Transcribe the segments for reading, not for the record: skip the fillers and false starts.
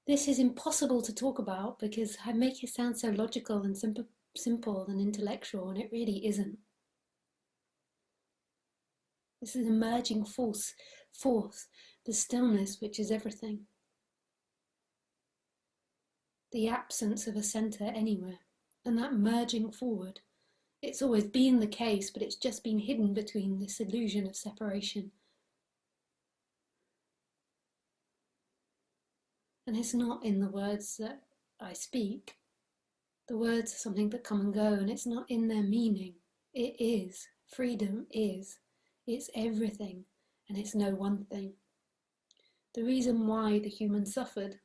This is impossible to talk about because I make it sound so logical and simple and intellectual, and it really isn't. This is emerging forth, the stillness which is everything, the absence of a centre anywhere, and that merging forward. It's always been the case, but it's just been hidden between this illusion of separation. And it's not in the words that I speak. The words are something that come and go, and it's not in their meaning. It is. Freedom is. It's everything, and it's no one thing. The reason why the human suffered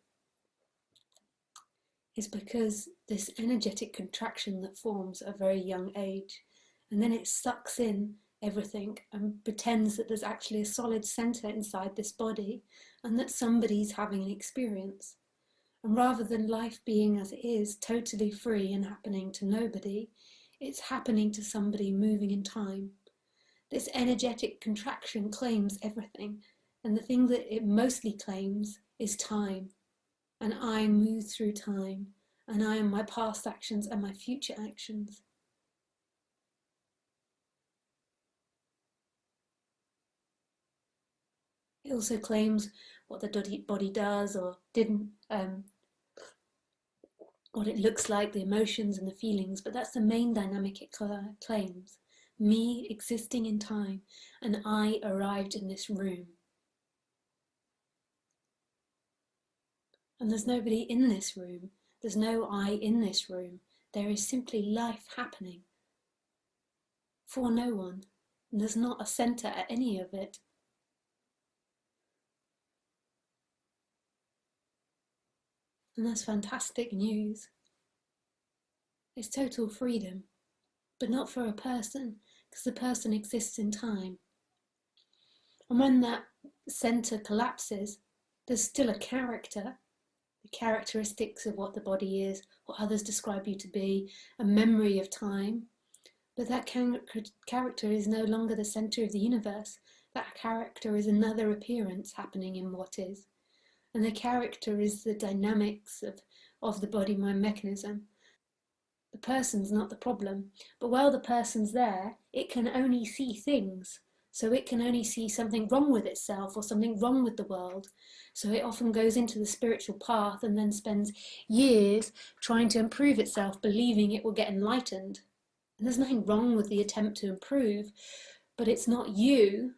is because this energetic contraction that forms at a very young age, and then it sucks in everything and pretends that there's actually a solid center inside this body and that somebody's having an experience. And rather than life being as it is, totally free and happening to nobody, it's happening to somebody moving in time. This energetic contraction claims everything, and the thing that it mostly claims is time. And I move through time, and I am my past actions and my future actions. It also claims what the body does or didn't, what it looks like, the emotions and the feelings, but that's the main dynamic it claims. Me existing in time, and I arrived in this room. And there's nobody in this room. There's no I in this room. There is simply life happening for no one. And there's not a centre at any of it. And that's fantastic news. It's total freedom, but not for a person, because the person exists in time. And when that centre collapses, there's still a character, the characteristics of what the body is, what others describe you to be, a memory of time. But that character is no longer the centre of the universe. That character is another appearance happening in what is. And the character is the dynamics of the body-mind mechanism. The person's not the problem, but while the person's there, it can only see things. So it can only see something wrong with itself or something wrong with the world. So it often goes into the spiritual path and then spends years trying to improve itself, believing it will get enlightened. And there's nothing wrong with the attempt to improve, but it's not you,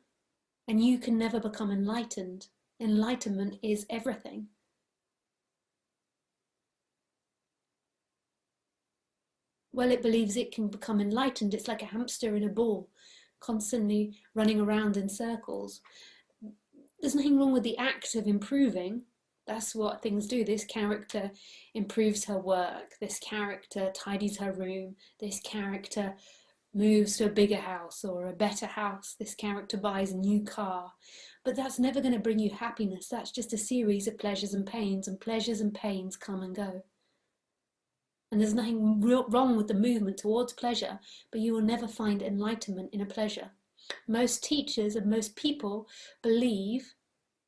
and you can never become enlightened. Enlightenment is everything. Well, it believes it can become enlightened. It's like a hamster in a ball, constantly running around in circles. There's nothing wrong with the act of improving. That's what things do. This character improves her work. This character tidies her room. This character moves to a bigger house or a better house. This character buys a new car. But that's never going to bring you happiness. That's just a series of pleasures and pleasures and pains come and go. And there's nothing wrong with the movement towards pleasure, but you will never find enlightenment in a pleasure. Most teachers and most people believe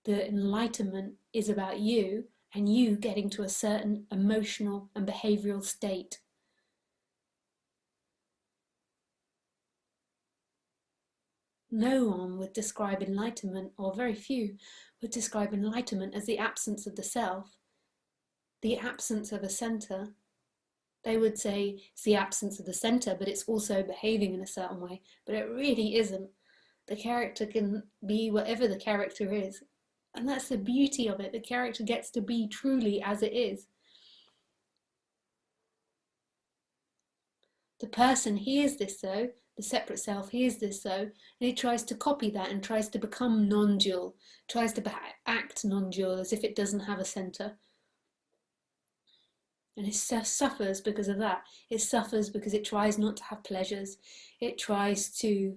that enlightenment is about you and you getting to a certain emotional and behavioral state. No one would describe enlightenment, or very few would describe enlightenment as the absence of the self, the absence of a centre. They would say it's the absence of the centre, but it's also behaving in a certain way. But it really isn't. The character can be whatever the character is. And that's the beauty of it. The character gets to be truly as it is. The person hears this though, the separate self hears this though, and it tries to copy that and tries to become non-dual, tries to act non-dual as if it doesn't have a centre. And it suffers because of that. It suffers because it tries not to have pleasures. It tries to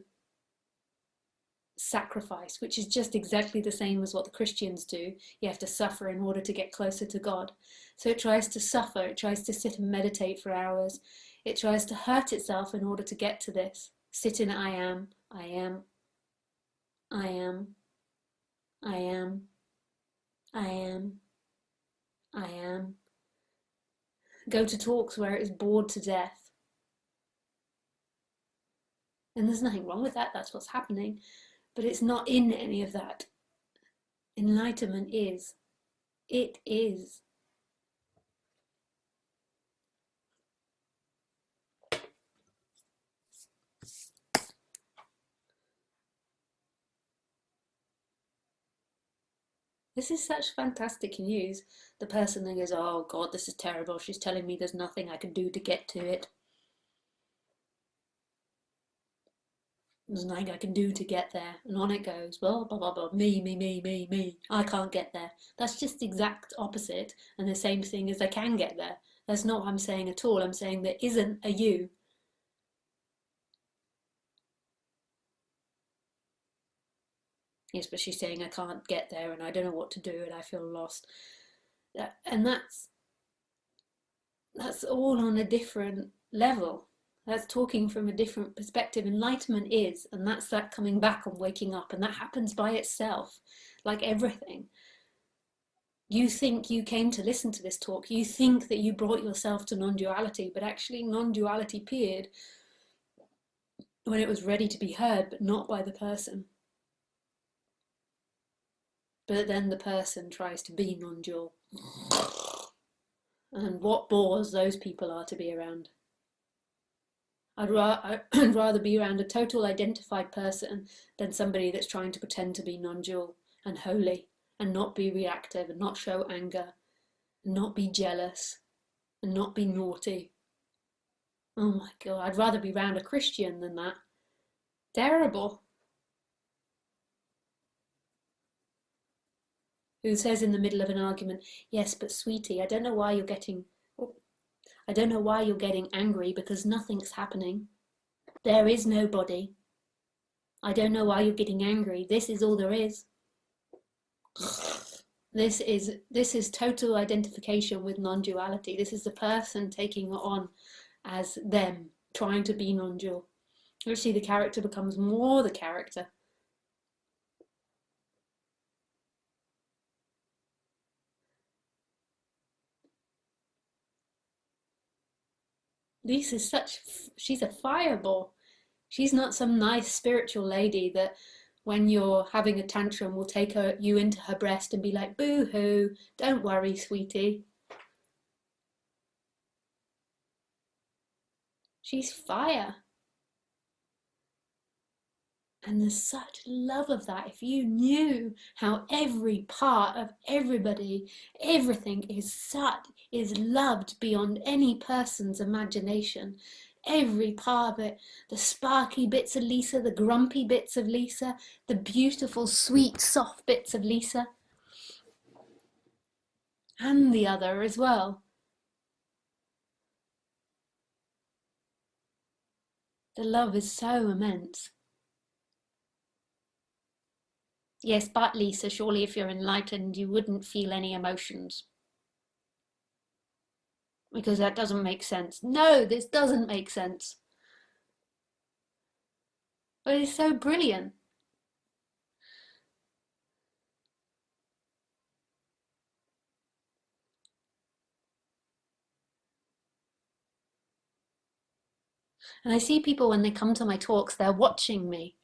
sacrifice, which is just exactly the same as what the Christians do. You have to suffer in order to get closer to God. So it tries to suffer. It tries to sit and meditate for hours. It tries to hurt itself in order to get to this. Sit in I am, I am, I am, I am, I am, I am. Go to talks where it is bored to death. And there's nothing wrong with that, that's what's happening. But it's not in any of that. Enlightenment is. It is. This is such fantastic news. The person then goes, oh God, this is terrible. She's telling me there's nothing I can do to get to it. There's nothing I can do to get there. And on it goes, well, blah, blah, blah, me. I can't get there. That's just the exact opposite and the same thing as I can get there. That's not what I'm saying at all. I'm saying there isn't a you. Yes, but she's saying I can't get there and I don't know what to do and I feel lost. And that's all on a different level. That's talking from a different perspective. Enlightenment is, and that's that coming back and waking up, and that happens by itself, like everything. You think you came to listen to this talk, you think that you brought yourself to non-duality, but actually non-duality appeared when it was ready to be heard, but not by the person. But then the person tries to be non-dual. And what bores those people are to be around. I'd rather be around a total identified person than somebody that's trying to pretend to be non-dual and holy and not be reactive and not show anger and not be jealous and not be naughty. Oh my God, I'd rather be around a Christian than that. Terrible. Who says in the middle of an argument, yes, but sweetie, I don't know why you're getting angry because nothing's happening. There is nobody. I don't know why you're getting angry. This is all there is. This is total identification with non-duality. This is the person taking it on as them, trying to be non-dual. Actually, the character becomes more the character. She's a fireball. She's not some nice spiritual lady that when you're having a tantrum will take you into her breast and be like, boo-hoo, don't worry, sweetie. She's fire. And there's such love of that. If you knew how every part of everybody, everything is loved beyond any person's imagination. Every part of it, the sparky bits of Lisa, the grumpy bits of Lisa, the beautiful, sweet, soft bits of Lisa, and the other as well. The love is so immense. Yes, but Lisa, surely if you're enlightened, you wouldn't feel any emotions. Because that doesn't make sense. No, this doesn't make sense. But it's so brilliant. And I see people when they come to my talks, they're watching me,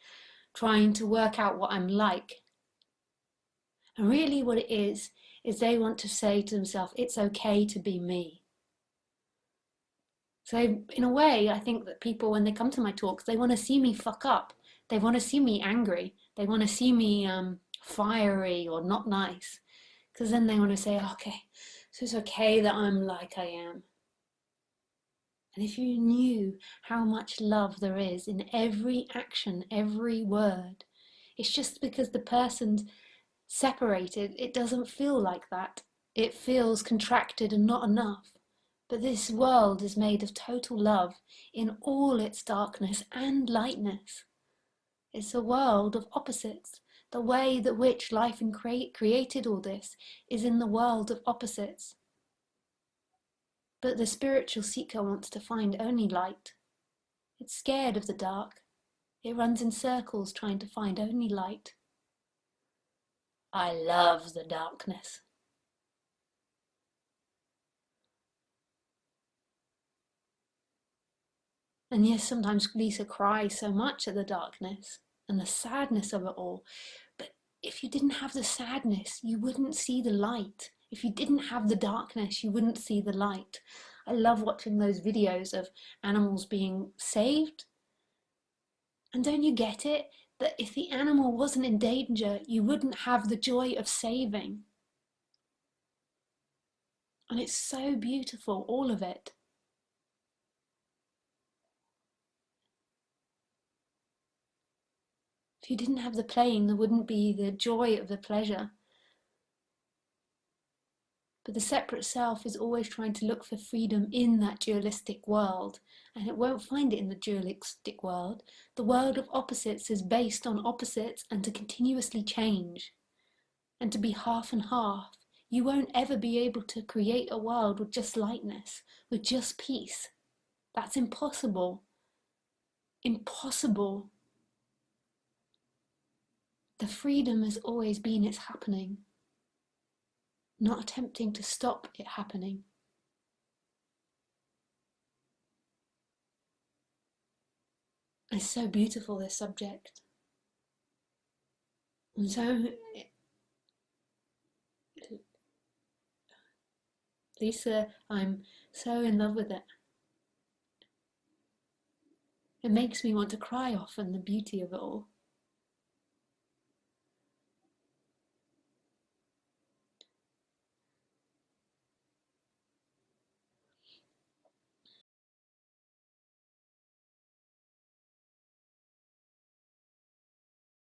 trying to work out what I'm like. And really what it is they want to say to themselves, it's okay to be me. So in a way, I think that people, when they come to my talks, they want to see me fuck up. They want to see me angry. They want to see me fiery or not nice. Because then they want to say, okay, so it's okay that I'm like I am. And if you knew how much love there is in every action, every word, it's just because the person's separated, it doesn't feel like that. It feels contracted and not enough. But this world is made of total love in all its darkness and lightness. It's a world of opposites. The way that which life created all this is in the world of opposites. But the spiritual seeker wants to find only light. It's scared of the dark. It runs in circles trying to find only light. I love the darkness. And yes, sometimes Lisa cries so much at the darkness and the sadness of it all. But if you didn't have the sadness, you wouldn't see the light. If you didn't have the darkness, you wouldn't see the light. I love watching those videos of animals being saved. And don't you get it? That if the animal wasn't in danger, you wouldn't have the joy of saving. And it's so beautiful, all of it. If you didn't have the playing, there wouldn't be the joy of the pleasure. But the separate self is always trying to look for freedom in that dualistic world, and it won't find it in the dualistic world. The world of opposites is based on opposites and to continuously change, and to be half and half. You won't ever be able to create a world with just lightness, with just peace. That's impossible. Impossible. The freedom has always been its happening, not attempting to stop it happening. It's so beautiful, this subject. And so, Lisa, I'm so in love with it. It makes me want to cry often, the beauty of it all.